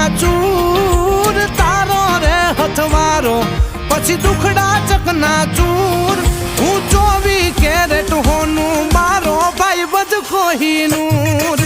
ચકના ચૂર તારો રે હથવારો પછી દુખડા ચકના ચૂર હું 24 કેરેટ હોનું મારો ભાઈ બધ કોહીનું